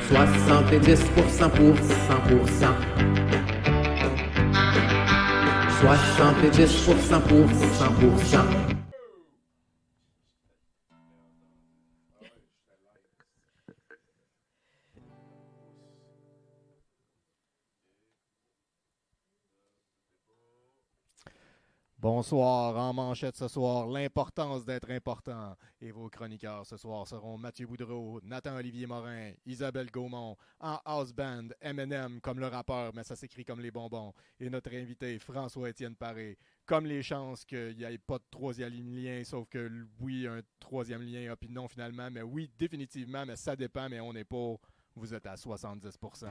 70% pour 100%. 70% pour 100%. Bonsoir, en manchette ce soir, l'importance d'être important. Et vos chroniqueurs ce soir seront Mathieu Boudreau, Nathan-Olivier Morin, Isabelle Gaumont, en house band, M&M comme le rappeur, mais ça s'écrit comme les bonbons. Et notre invité, François-Étienne Paré, comme les chances qu'il n'y ait pas de troisième lien, sauf que oui, un troisième lien, puis non finalement, mais oui, définitivement, mais ça dépend, mais on n'est pas, vous êtes à 70%.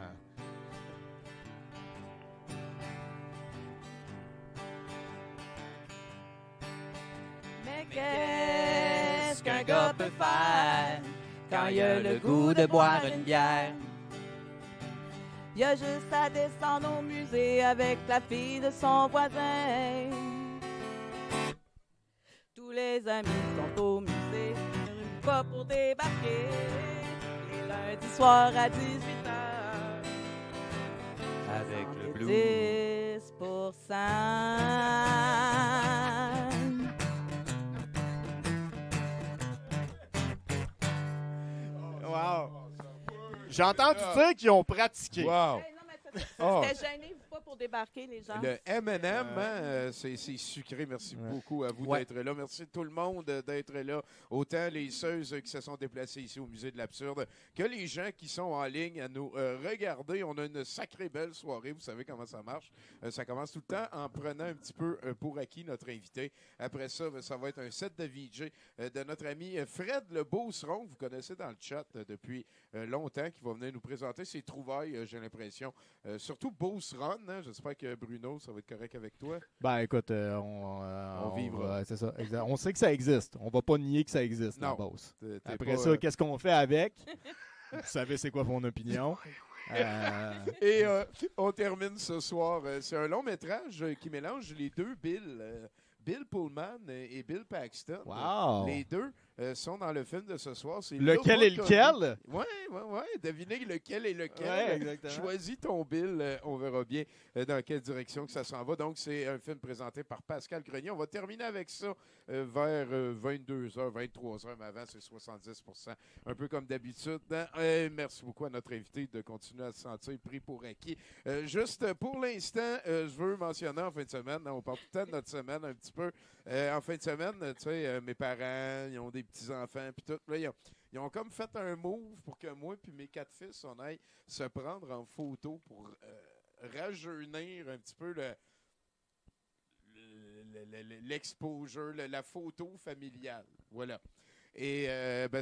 Qu'est-ce qu'un gars peut faire quand il a le goût de boire une bière? Il a juste à descendre au musée avec la fille de son voisin. Tous les amis sont au musée, pas pour débarquer. Les lundis soirs à 18h avec le blues. 10%. Wow! J'ai entendu dire qu'ils ont pratiqué. Wow! Hey, non, mais c'était gêné, pas pour débarquer, les gens. Le M&M, c'est sucré. Merci beaucoup à vous d'être là. Merci tout le monde d'être là. Autant les ceuses qui se sont déplacées ici au Musée de l'Absurde que les gens qui sont en ligne à nous regarder. On a une sacrée belle soirée. Vous savez comment ça marche. Ça commence tout le temps en prenant un petit peu pour acquis notre invité. Après ça, ça va être un set de VJ de notre ami Fred Le Beauceron. Vous connaissez dans le chat depuis longtemps, qui va venir nous présenter ses trouvailles, j'ai l'impression. Surtout Beauceron, hein? J'espère que Bruno, ça va être correct avec toi. Ben écoute, on vivra. C'est ça, exact. On sait que ça existe. On va pas nier que ça existe, la Beauce. Après ça, qu'est-ce qu'on fait avec? Vous savez c'est quoi mon opinion? Et on termine ce soir. C'est un long métrage qui mélange les deux Bill. Bill Pullman et Bill Paxton. Wow! Les deux sont dans le film de ce soir. C'est lequel est lequel? Oui. Devinez lequel est lequel. Ouais, exactement. Choisis ton Bill. On verra bien dans quelle direction que ça s'en va. Donc, c'est un film présenté par Pascal Grenier. On va terminer avec ça vers 22h, 23h, mais avant, c'est 70%. Un peu comme d'habitude. Merci beaucoup à notre invité de continuer à se sentir pris pour acquis. Juste pour l'instant, je veux mentionner en fin de semaine, on parle tout le temps de notre semaine un petit peu. En fin de semaine, tu sais, mes parents, ils ont des petits-enfants, puis tout. Là, ils ont comme fait un move pour que moi puis mes 4 fils, on aille se prendre en photo pour rajeunir un petit peu l'exposure, la photo familiale. Voilà. Et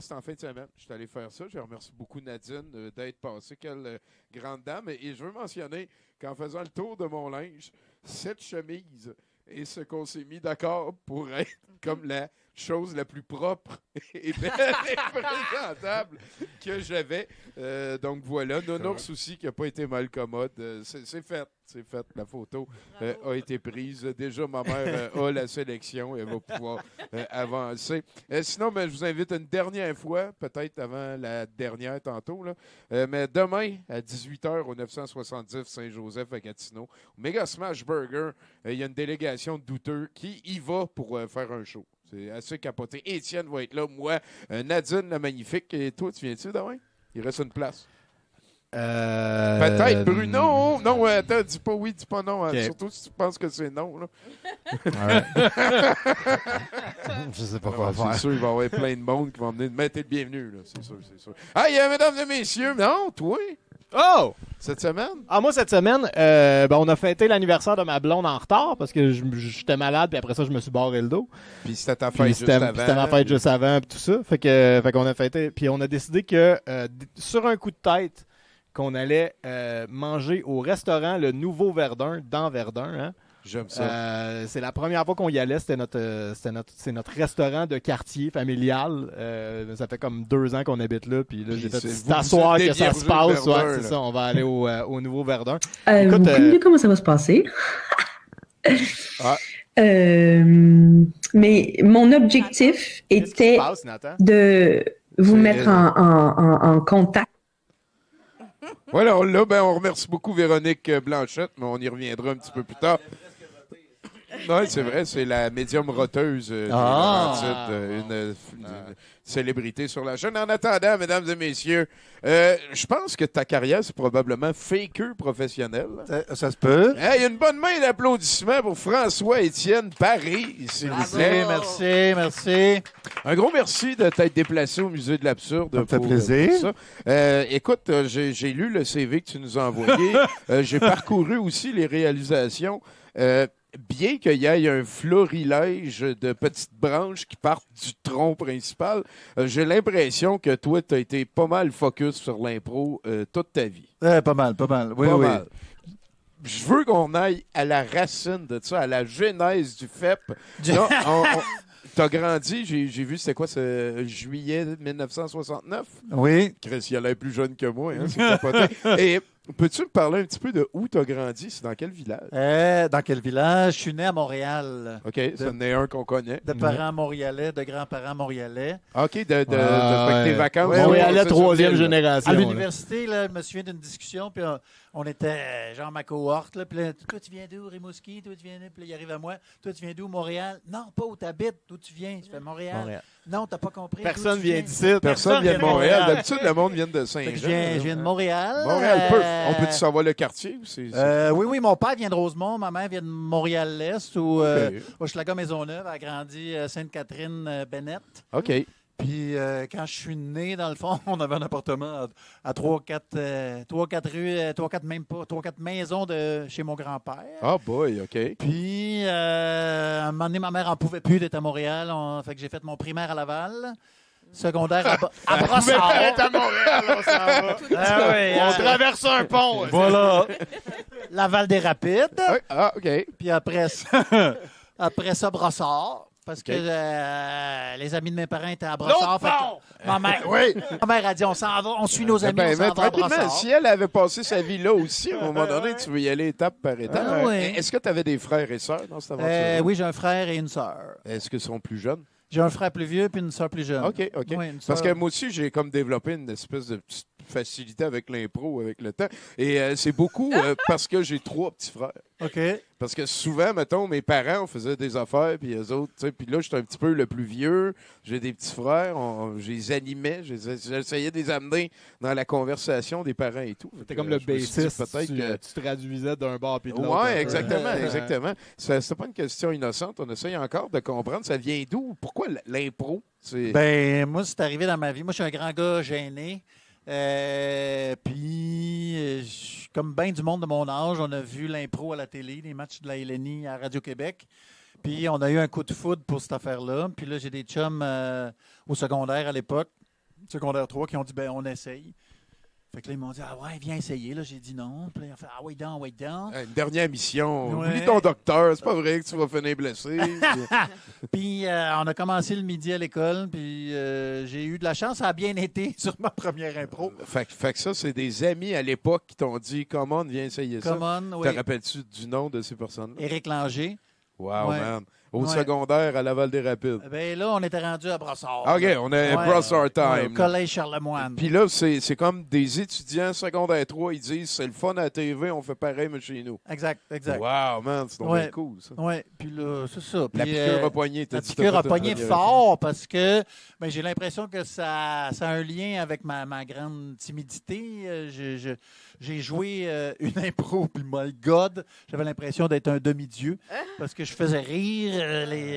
c'est en fin de semaine. Je suis allé faire ça. Je remercie beaucoup Nadine d'être passée. Quelle grande dame. Et je veux mentionner qu'en faisant le tour de mon linge, cette chemise est ce qu'on s'est mis d'accord pour être comme la chose la plus propre et belle et présentable que j'avais. Donc voilà, Nounours aussi qui n'a pas été mal commode. C'est fait. C'est fait. La photo a été prise. Déjà, ma mère a la sélection et elle va pouvoir avancer. Sinon, je vous invite une dernière fois, peut-être avant la dernière tantôt, là, mais demain à 18h au 970 Saint-Joseph à Gatineau, au Mega Smash Burger, il y a une délégation de douteux qui y va pour faire un show. C'est assez capoté. Étienne va être là, moi, Nadine la magnifique. Et toi, tu viens-tu demain? Il reste une place. Peut-être Bruno. Non, attends, dis pas oui, dis pas non. Okay. Surtout si tu penses que c'est non. Là. Je sais pas quoi faire. C'est sûr, il va y avoir plein de monde qui vont venir. Mais t'es le bienvenu, là. C'est sûr. Hey, mesdames et messieurs, non, toi? Oh! Cette semaine? Moi, cette semaine, on a fêté l'anniversaire de ma blonde en retard parce que j'étais malade, puis après ça, je me suis barré le dos. Puis c'était ta fête juste avant. C'était ma fête juste avant, puis tout ça. Fait qu'on a fêté. Puis on a décidé que, sur un coup de tête, qu'on allait manger au restaurant Le Nouveau Verdun, dans Verdun. Hein? J'aime ça. C'est la première fois qu'on y allait. C'est notre restaurant de quartier familial. Ça fait comme 2 ans qu'on habite là. Puis là, j'ai fait t'asseoir que ça se passe. Verdun, c'est ça. On va aller au Nouveau Verdun. Écoute, vous connaissez comment ça va se passer? Mais mon objectif était de vous mettre en contact. Voilà, on l'a. Ben, on remercie beaucoup Véronique Blanchette, mais on y reviendra un petit peu plus tard. Oui, c'est vrai, c'est la médium roteuse des Laurentides, une célébrité sur la chaîne. En attendant, mesdames et messieurs, je pense que ta carrière, c'est probablement faker professionnel. Ça se peut. Hey, une bonne main d'applaudissements pour François-Étienne Paris, s'il vous plaît. Merci. Un gros merci de t'être déplacé au Musée de l'Absurde. Ça me fait pour plaisir. ça. Écoute, j'ai lu le CV que tu nous as envoyé. J'ai parcouru aussi les réalisations. Bien qu'il y ait un florilège de petites branches qui partent du tronc principal, j'ai l'impression que toi, tu as été pas mal focus sur l'impro toute ta vie. Pas mal. Oui, Pas oui. mal. Je veux qu'on aille à la racine de ça, à la genèse du FEP. T'as grandi, j'ai vu, c'était quoi, c'est juillet 1969? Oui. Chris, il a l'air plus jeune que moi, hein, c'est capoté. Et peux-tu me parler un petit peu de où t'as grandi? C'est dans quel village? Dans quel village? Je suis né à Montréal. OK, ça en est un qu'on connaît. De parents montréalais, de grands-parents montréalais. OK, fait que tes vacances. Ouais, Montréalais, c'est troisième sur l'île. génération. À là. l'université, là, je me souviens d'une discussion, puis on était genre ma cohorte, là, puis là, toi, tu viens d'où, Rimouski? Toi, tu viens d'où? Puis là, il arrive à moi. Toi, tu viens d'où, Montréal? Non, pas où tu habites. D'où tu viens? Je fais Montréal. Non, t'as pas compris. Personne D'où tu vient viens? d'ici. Personne vient de Montréal. D'habitude, le monde vient de Fait Saint-Jean. que je viens de Montréal. Montréal, on peut-tu savoir le quartier? Ou Oui, mon père vient de Rosemont, ma mère vient de Montréal-Est, ou Hochelaga-Maisonneuve, elle a grandi à Sainte-Catherine-Bennett. OK. Puis quand je suis né, dans le fond, on avait un appartement à 3-4 rues, 3-4 maisons de chez mon grand-père. Ah boy, OK. Puis, à un moment donné, ma mère n'en pouvait plus d'être à Montréal. Fait que j'ai fait mon primaire à Laval, secondaire à Brossard. à Montréal, on s'en va. Ah oui, On traverse un pont. voilà. Laval des Rapides. Ah, OK. Puis après ça, Brossard. Parce que les amis de mes parents étaient à Brossard. Fait que ma mère a dit, on s'en va, on suit nos amis, on s'en va à tranquillement, Brossard. si elle avait passé sa vie là aussi, à un moment donné, tu veux y aller étape par étape. Ah, oui. Est-ce que tu avais des frères et sœurs dans cette aventure? Oui, j'ai un frère et une sœur. Est-ce qu'ils sont plus jeunes? J'ai un frère plus vieux puis une sœur plus jeune. OK. Oui, une Parce sœur. que moi aussi, j'ai comme développé une espèce de petite facilité avec l'impro avec le temps. Et c'est beaucoup parce que j'ai 3 petits frères. OK. Parce que souvent, mettons, mes parents, on faisait des affaires, puis eux autres, tu sais, puis là, j'étais un petit peu le plus vieux. J'ai des petits frères, je les animais, j'essayais de les amener dans la conversation des parents et tout. C'était comme le Je me suis dit, bassiste. peut-être que... Tu traduisais d'un bord puis de l'autre. Oui, un peu. exactement. C'était pas une question innocente. On essaye encore de comprendre. Ça vient d'où? Pourquoi l'impro? Ben, moi, c'est arrivé dans ma vie. Moi, je suis un grand gars gêné. Puis, comme bien du monde de mon âge, on a vu l'impro à la télé, les matchs de la LNI à Radio-Québec. Puis, on a eu un coup de foudre pour cette affaire-là. Puis là, j'ai des chums au secondaire à l'époque, secondaire 3, qui ont dit, ben on essaye. Fait que là, ils m'ont dit, ah ouais, viens essayer. Là, j'ai dit non. Puis là, ils ont fait, ah ouais, donc. Une dernière mission. Ouais. Oublie ton docteur. C'est pas vrai que tu vas finir blessé. Puis, on a commencé le midi à l'école. Puis, j'ai eu de la chance. Ça a bien été sur ma première impro. Fait que ça, c'est des amis à l'époque qui t'ont dit, comment viens essayer ça. Come on, oui. Te rappelles-tu du nom de ces personnes-là? Éric Langer. Wow, Ouais. man. Au Ouais. secondaire à Laval-des-Rapides. Ben là, on était rendu à Brossard. OK, on est Ouais. Brossard Ouais, time. au collège Charlemagne. Puis là, c'est comme des étudiants secondaire 3, ils disent c'est le fun à la TV, on fait pareil, mais chez nous. Exact. Wow, man, c'est donc Ouais. bien cool, ça. Oui, puis là, c'est ça. La Puis, piqûre a poigné, t'as la dit. piqûre t'as a fait pogné une première fort parce que j'ai l'impression que ça a un lien avec ma grande timidité. J'ai joué une impro, puis my God, j'avais l'impression d'être un demi-dieu parce que je faisais rire,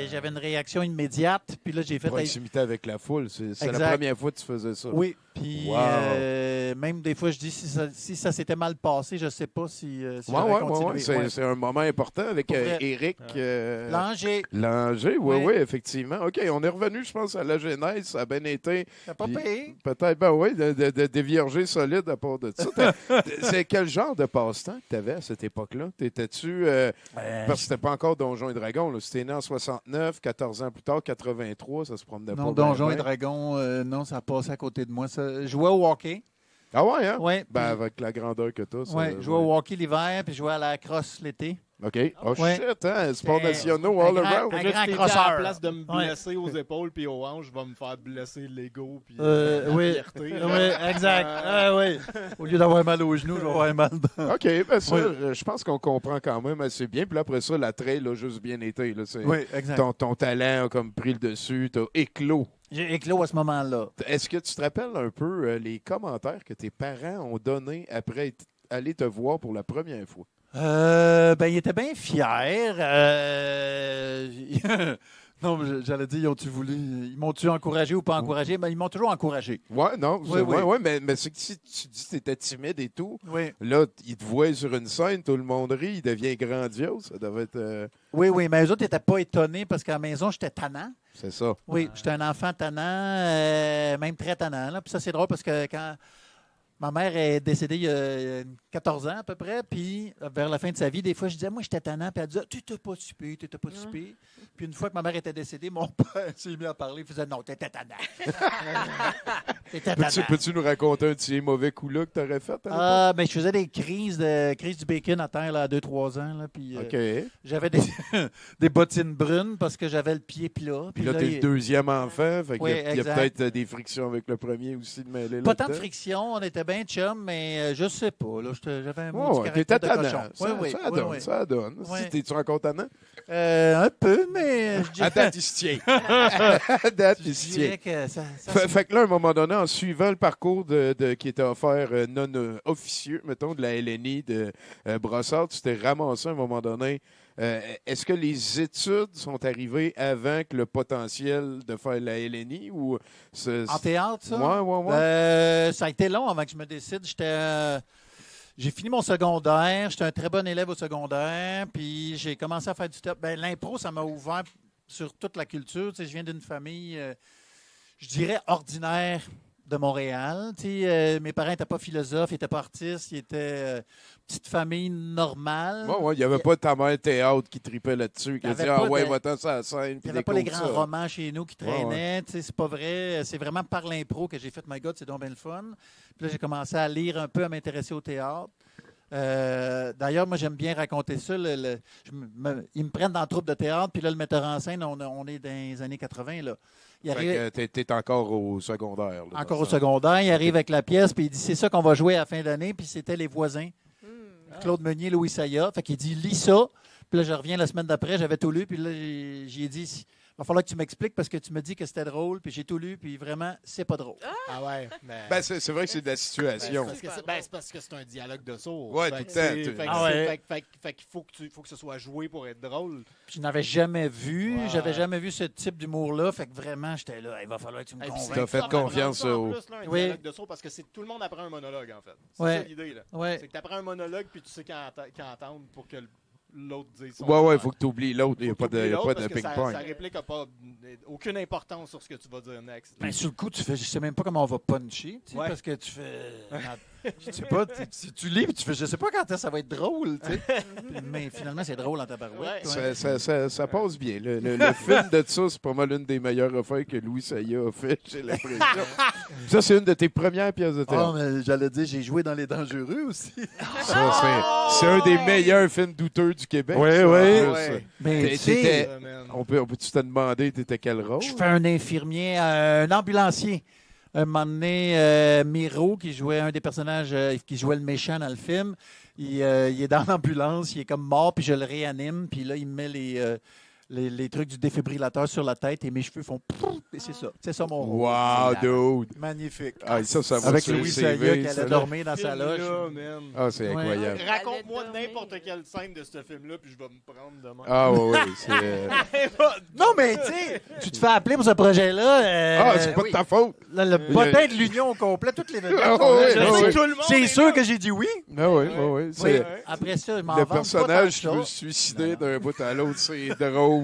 j'avais une réaction immédiate, puis là, j'ai fait... proximité avec la foule, c'est la Exact. première fois que tu faisais ça. Oui, puis Wow. même des fois, je dis, si ça s'était mal passé, je ne sais pas si j'aurais Ouais, continué. Ouais. c'est un moment important avec Pour vrai. Éric. Langer, Langer, Oui. oui, effectivement. OK, on est revenu, je pense, à la genèse. Ça a bien été. t'as pas Puis- payé? Peut-être, ben oui, de dévierger solide à part de ça. C'est quel genre de passe-temps que tu avais à cette époque-là? T'étais-tu. Parce que c'était pas encore Donjons et Dragons. Là. C'était né en 69, 14 ans plus tard, 83, ça se promenait Non, pas. Donjons et bien. Dragons, non, ça a passé à côté de moi. Je jouais au hockey. Ah ouais, hein? Oui. Ben, avec la grandeur que tu as. Je jouais au hockey l'hiver, puis je jouais à la crosse l'été. OK. Oh, Ouais. shit, hein? Sports C'est nationaux un all grand- around. un Fait que là, grand tu t'es dit, crosseur. à la place de me Ouais. blesser aux épaules puis aux hanches, je vais me faire blesser l'ego puis Oui, la fierté. là. oui, exact. Oui. Au lieu d'avoir mal aux genoux, je vais avoir mal dans... OK, ben ça, Oui. je pense qu'on comprend quand même assez bien. Puis là, après ça, la trail a juste bien été. Là, Oui, exact. ton talent a comme pris le dessus, t'as éclos. J'ai éclos à ce moment-là. Est-ce que tu te rappelles un peu les commentaires que tes parents ont donnés après aller te voir pour la première fois? Ben, ils étaient bien fiers. Non, mais j'allais dire, ils m'ont-tu encouragé ou pas encouragé? Ben, ils m'ont toujours encouragé. Ouais, non, Oui, oui. ouais, mais c'est que si tu dis que tu étais timide et tout, Oui. là, ils te voient sur une scène, tout le monde rit, il devient grandiose. Ça devait être. Oui, mais eux autres n'étaient pas étonnés parce qu'à la maison, j'étais tannant. C'est ça. Oui, j'étais un enfant tannant, même très tannant. Là. Puis ça, c'est drôle parce que quand ma mère est décédée il y a 14 ans à peu près, puis vers la fin de sa vie, des fois, je disais, moi, j'étais tannant, puis elle disait, tu n'étais pas super, tu n'étais pas super. Puis une fois que ma mère était décédée, mon père s'est mis à parler, il faisait, non, tu étais tannant. T'étais tannant. Peux-tu nous raconter un petit mauvais coup-là que tu aurais fait? À Ah, ben, je faisais des crises du bacon à terre là, à 2-3 ans. Là, puis, l'époque? OK. j'avais des bottines brunes parce que j'avais le pied plat. Puis là, t'es le deuxième enfant, fait Oui, qu'il y a exact. peut-être des frictions avec le premier aussi de mêler Pas tant de là-dedans. friction, on était bien chum, mais je sais pas. Là, j'avais un Ouais, mot ouais, du t'étais caractère de tannant. cochon. Oui, Ça donne, oui. ça donne. Ouais. T'es-tu encore tannant? Un peu, mais je dirais, À date, il se tient. À date, il je se dirais tient. que ça Fait que là, à un moment donné, en suivant le parcours qui était offert non officieux, mettons, de la LNI de Brossard, tu t'es ramassé à un moment donné. Est-ce que les études sont arrivées avant que le potentiel de faire la LNI ou en théâtre, ça? Ouais. Ça a été long avant que je me décide. J'ai fini mon secondaire. J'étais un très bon élève au secondaire. Puis j'ai commencé à faire du théâtre. Ben, l'impro, ça m'a ouvert sur toute la culture. Tu sais, je viens d'une famille, je dirais, ordinaire de Montréal. Tu sais, mes parents n'étaient pas philosophes, ils n'étaient pas artistes. Ils étaient petite famille normale. Ouais, il n'y avait pas ta mère théâtre qui tripait là-dessus, qui Il y disait avait ah pas ouais, de- va-t'en sur la scène. Il puis n'y avait pas les découvre grands ça. romans chez nous qui traînaient. Tu sais, c'est pas vrai. C'est vraiment par l'impro que j'ai fait My God, c'est donc bien le fun. Puis là, j'ai commencé à lire un peu, à m'intéresser au théâtre. D'ailleurs, moi, j'aime bien raconter ça. Ils me prennent dans le troupe de théâtre, puis là, le metteur en scène, on est dans les années 80. Là. Il arrive, Fait que t'es encore au secondaire. là, encore dans au ça. secondaire, il arrive avec la pièce, puis il dit c'est ça qu'on va jouer à la fin d'année, puis c'était Les Voisins. Claude Meunier, Louis Saya. Fait qu'il dit lis ça. Puis là, je reviens la semaine d'après, j'avais tout lu, puis là, j'ai dit il va falloir que tu m'expliques parce que tu me dis que c'était drôle, puis j'ai tout lu, puis vraiment, c'est pas drôle. Ah ouais. Mais... Ben, c'est vrai que c'est de la situation. c'est parce que c'est un dialogue de sourds. Ouais, Fait tout que le c'est- temps, Fait que Ah ouais. fait qu'il faut que ce soit joué pour être drôle. Puis je n'avais jamais vu, Ouais. j'avais jamais vu ce type d'humour-là, fait que vraiment, j'étais là, il va falloir que tu me Et puis, convainques. T'as fait ça, confiance ça, en au- plus, là, un Oui. dialogue de sourds parce que tout le monde apprend un monologue, en fait. C'est Ouais. ça l'idée, là. Ouais. C'est que tu apprends un monologue puis tu sais qu'entendre pour que l'autre dise son Ouais, affaire. il faut que tu oublies l'autre. Il n'y a pas T'oublies l'autre de parce que ping-pong. Sa réplique n'a pas aucune importance sur ce que tu vas dire next. Ben, sur le coup, tu fais, je sais même pas comment on va puncher, tu sais, Ouais. parce que tu fais. Je sais pas, tu lis, puis tu fais, je sais pas quand est-ce que ça va être drôle, tu sais. Mais finalement, c'est drôle en tabarouette. Ouais. ouais. Ça passe bien. Le film de ça, c'est pas mal une des meilleures affaires que Louis Saya a fait, j'ai l'impression. Ça, c'est une de tes premières pièces de Ah, théâtre. mais j'allais dire, j'ai joué dans Les Dangereux aussi. Ça, c'est un des meilleurs films douteux du Québec. Oui, ça, en oui. plus. Ouais. Mais T'es- tu sais, t'étais- Ah, man. On peut-tu te demander, t'étais quel rôle? je fais un infirmier, un ambulancier. Un moment donné, Miro, qui jouait un des personnages qui jouait le méchant dans le film, il est dans l'ambulance, il est comme mort, puis je le réanime, puis là, il me met les trucs du défibrillateur sur la tête et mes cheveux font pouf, et c'est ça. C'est ça mon rôle. Wow, dude! Magnifique. Ah, ça va Avec sur le Louis CV, Saya qui ça, allait là. dormir dans sa loge. Film-là, man. Ah, c'est Ouais. incroyable. Raconte-moi Elle allait n'importe dormir. quelle scène de ce film-là, puis je vais me prendre demain. Ah, oui, c'est... Non, mais tu sais, tu te fais appeler pour ce projet-là. Ah, c'est pas de ta faute! Le potin de l'union au complet, toutes les vedettes. Ah, sont là. oui, Je ah, sais oui. tout le monde C'est est sûr là. que j'ai dit oui. Ah oui, oui, oui. Oui. C'est... Après ça, je m'en Le vante pas personnage qui tant veut que se ça. suicider d'un bout à l'autre, c'est drôle.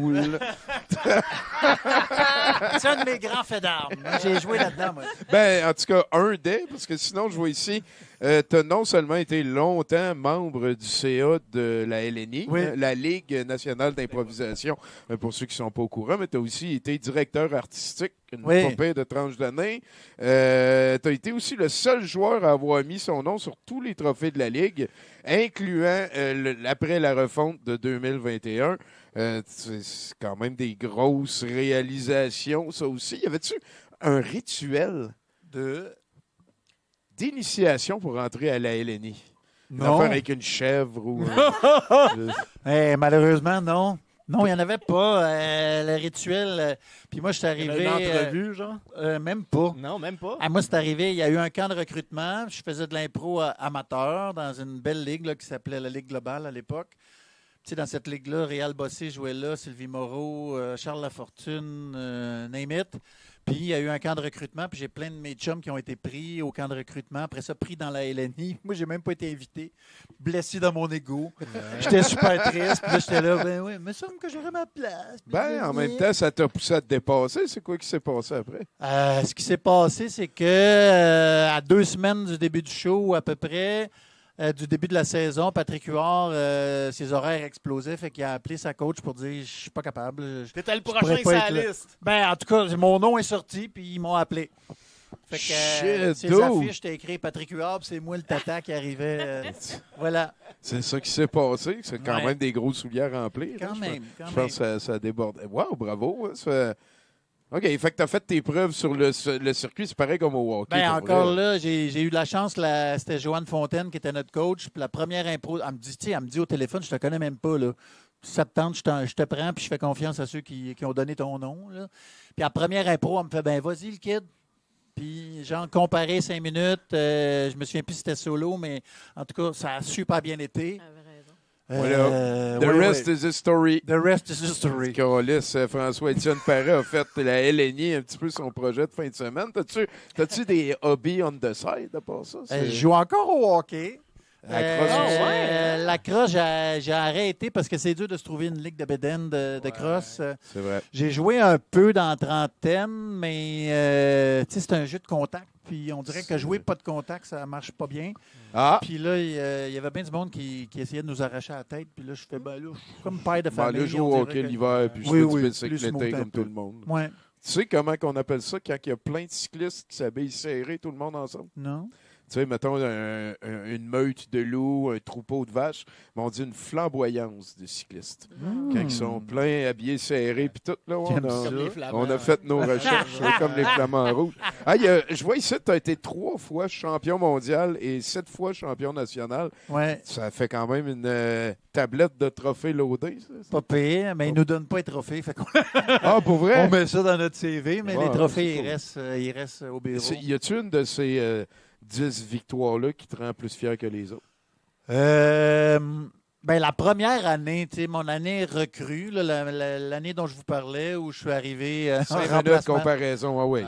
C'est un de mes grands faits d'armes. J'ai joué là-dedans, moi. Ben, en tout cas, un des, parce que sinon, je vois ici tu as non seulement été longtemps membre du CA de la LNI, Oui. la Ligue nationale d'improvisation, pour ceux qui ne sont pas au courant, mais tu as aussi été directeur artistique une Oui. popée de tranche d'année. Tu as été aussi le seul joueur à avoir mis son nom sur tous les trophées de la Ligue, incluant après la refonte de 2021. C'est quand même des grosses réalisations, ça aussi. Y avait-tu un rituel d'initiation pour entrer à la LNI? Une Non. affaire avec une chèvre ou... Malheureusement, non. Non, il n'y en avait pas. Le rituel. Puis moi, je suis Il y arrivé. avait une entrevue, genre? Même pas. Non, même pas. Ah, moi, c'est arrivé, il y a eu un camp de recrutement. Je faisais de l'impro amateur dans une belle ligue là, qui s'appelait la Ligue globale à l'époque. Tu sais, dans cette ligue-là, Réal Bossé jouait là, Sylvie Moreau, Charles Lafortune, name it. Puis il y a eu un camp de recrutement, puis j'ai plein de mes chums qui ont été pris au camp de recrutement. Après ça, pris dans la LNI. Moi, j'ai même pas été invité. Blessé dans mon ego. J'étais super triste. Puis là, j'étais là, ben oui, il me semble que j'aurais ma place. Ben, en même temps, ça t'a poussé à te dépasser. C'est quoi qui s'est passé après? Ce qui s'est passé, c'est que à 2 semaines du début du show, à peu près, du début de la saison, Patrick Huard, ses horaires explosaient, fait qu'il a appelé sa coach pour dire « Je suis pas capable. T'étais le pourrais prochain pas sur être la là. liste. » Ben, en tout cas, mon nom est sorti, puis ils m'ont appelé. Fait que Shit, ces dude. affiches, j'étais écrit Patrick Huard, puis c'est moi le tata qui arrivait. Voilà. C'est ça qui s'est passé. C'est quand Ouais. même des gros souliers à remplir. Quand hein, même. Je pense que ça déborde. Wow, bravo. hein, ça fait- OK, fait que tu as fait tes preuves sur le circuit. C'est pareil comme au hockey. Ben, pour encore vrai. là, j'ai eu de la chance. C'était Joanne Fontaine qui était notre coach. Puis la première impro, elle me dit au téléphone, je te connais même pas. Là. Si ça te tente, je te prends, puis je fais confiance à ceux qui ont donné ton nom. Là. Puis la première impro, elle me fait, ben vas-y, le kid. Puis, genre, comparé 5 minutes, je me souviens plus si c'était solo, mais en tout cas, ça a super bien été. Voilà. The ouais, rest ouais. is history. The rest is history. Carlis, François-Étienne Paré a fait la LNI un petit peu son projet de fin de semaine. T'as-tu des hobbies on the side à part ça? Je joue encore au hockey. La crosse aussi. La crosse, j'ai arrêté parce que c'est dur de se trouver une ligue de bédaine de crosse. C'est vrai. J'ai joué un peu dans la trentaine, mais tu sais, c'est un jeu de contact. Puis on dirait que jouer pas de contact, ça marche pas bien. Ah! Puis là, il y avait bien du monde qui essayait de nous arracher la tête. Puis là, je fais, ben là, je suis comme père de Ben, famille. là, je joue on au dirait hockey que- l'hiver, puis je Oui, fais oui, du plus bicycle smooth l'été un comme peu. tout le monde. Ouais, Tu sais comment on appelle ça quand il y a plein de cyclistes qui s'habillent serrés, tout le monde ensemble? non? Tu sais, mettons une meute de loups, un troupeau de vaches, mais on dit une flamboyance de cyclistes. Quand ils sont pleins, habillés, serrés, puis tout, là, J'aime ça. Comme les Flamands. on a fait nos recherches, là, comme les flamants rouges. Ah, je vois ici, tu as été 3 fois champion mondial et 7 fois champion national. Ouais, Ça fait quand même une tablette de trophées loadés, ça. pas pire, mais ils nous donnent pas les trophées. Fait qu'on Ah, pour vrai? on met ça dans notre CV, mais Ouais, les trophées, c'est cool. ils restent au bureau. Y a-tu une de ces 10 victoires-là qui te rend plus fier que les autres? Ben, la première année, tu sais, mon année recrue, là, l'année dont je vous parlais, où je suis arrivé en 5 minutes de remplacement. comparaison, ah oui.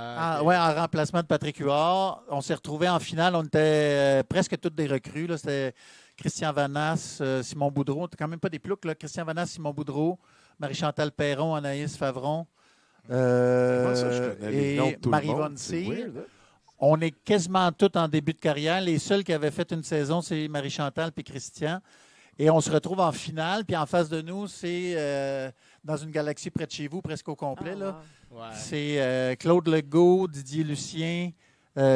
Ouais, en remplacement de Patrick Huard. On s'est retrouvés en finale. On était presque toutes des recrues. Là. C'était Christian Vanasse, Simon Boudreau. T'as quand même pas des ploucs, là. Christian Vanasse, Simon Boudreau, Marie-Chantal Perron, Anaïs Favron. Comment ça, je connais les noms de Et tout le Marie-Vonne monde? C'est Cyr. weird, hein? On est quasiment tous en début de carrière. Les seuls qui avaient fait une saison, c'est Marie-Chantal puis Christian. Et on se retrouve en finale. Puis en face de nous, c'est dans une galaxie près de chez vous, presque au complet. là. Ouais. C'est Claude Legault, Didier Lucien,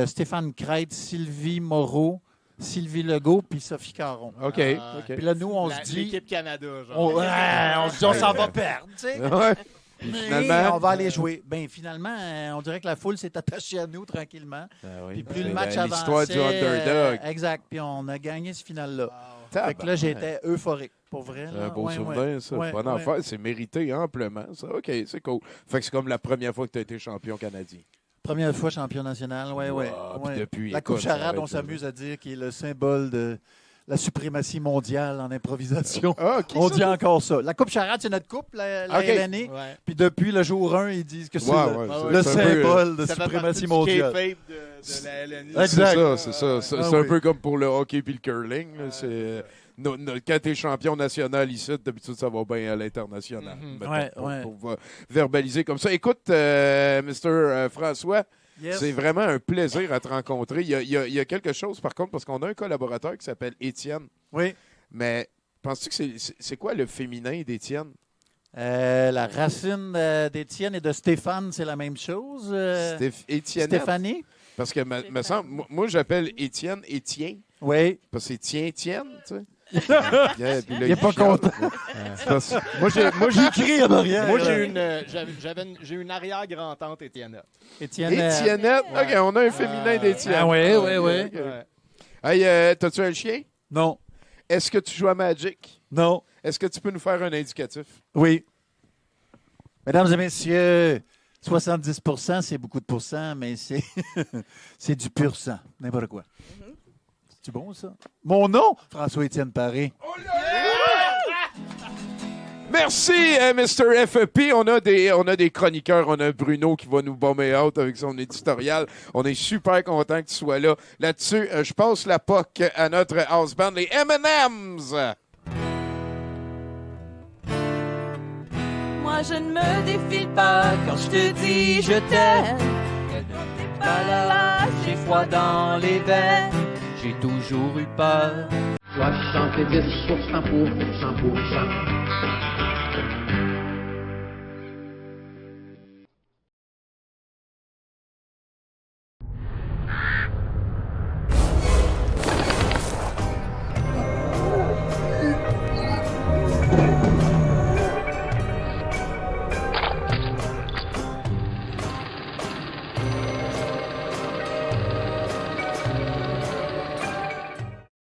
Stéphane Crête, Sylvie Moreau, Sylvie Legault, puis Sophie Caron. OK. Ah, OK. Puis là, nous, on se dit... L'équipe Canada, genre. On se dit, on s'en va perdre, tu sais. Ouais. Puis Mais finalement, on va aller jouer. Ben finalement, on dirait que la foule s'est attachée à nous tranquillement. Ah oui, Puis plus c'est le match avançait... l'histoire du underdog. exact. Puis on a gagné ce final-là. Fait Tabarnak. que là, j'étais euphorique, pour vrai. C'est là. un beau Ouais, souvenir, ouais. ça. Ouais, Bonne ouais. affaire. C'est mérité amplement, ça. OK, c'est cool. Fait que c'est comme la première fois que tu as été champion canadien. Première fois champion national, oui, oui. Wow, puis depuis, La Coupe écoute, ça Charade, va on être- s'amuse à dire qu'il est le symbole de la suprématie mondiale en improvisation. Ah, qui On ça? dit encore ça. La Coupe Charade, c'est notre coupe, la OK. LNI. Ouais. Puis depuis le jour 1, ils disent que c'est Ouais, le- ouais, le c'est un peu- symbole de Ça fait partie suprématie du mondiale. kayfabe de la LNI. Exact. C'est ça, c'est ça. C'est Ah c'est un oui. peu comme pour le hockey puis le curling. là. Quand tu es champion national ici, d'habitude, ça va bien à l'international. Mhm. mettons, Ouais, pour, ouais. pour verbaliser comme ça. Écoute, Mr. François, Yes. C'est vraiment un plaisir à te rencontrer. Il y a quelque chose, par contre, parce qu'on a un collaborateur qui s'appelle Étienne. Oui. Mais penses-tu que c'est quoi le féminin d'Étienne? La racine d'Étienne et de Stéphane, c'est la même chose. Étienne. Stéphanie? Parce que, me semble, moi, j'appelle Étienne Étienne. Oui. Parce que c'est Tiens-Tienne, tu sais. Il n'est pas content. Moi, j'ai Écrit en arrière. Moi, j'ai une arrière-grand-tante Étienne. Étienne. Étiennette. OK, on a un féminin d'Étienne. Ah oui, oui, oui. OK. Hey, t'as-tu un chien? Non. Est-ce que tu joues à Magic? Non. Est-ce que tu peux nous faire un indicatif? Oui. Mesdames et messieurs, 70 c'est beaucoup de pourcents, mais c'est c'est du pur sang. N'importe quoi. C'est bon, ça? Mon nom? François-Étienne Paré. Merci, Mr. FEP. On a des chroniqueurs. On a Bruno qui va nous bomber out avec son éditorial. On est super content que tu sois là. Là-dessus, je passe la POC à notre house band, les M&M's. Moi je ne me défile pas quand je te dis je t'aime. T'es pas là, j'ai froid dans les veines. J'ai toujours eu peur. 70% pour cent.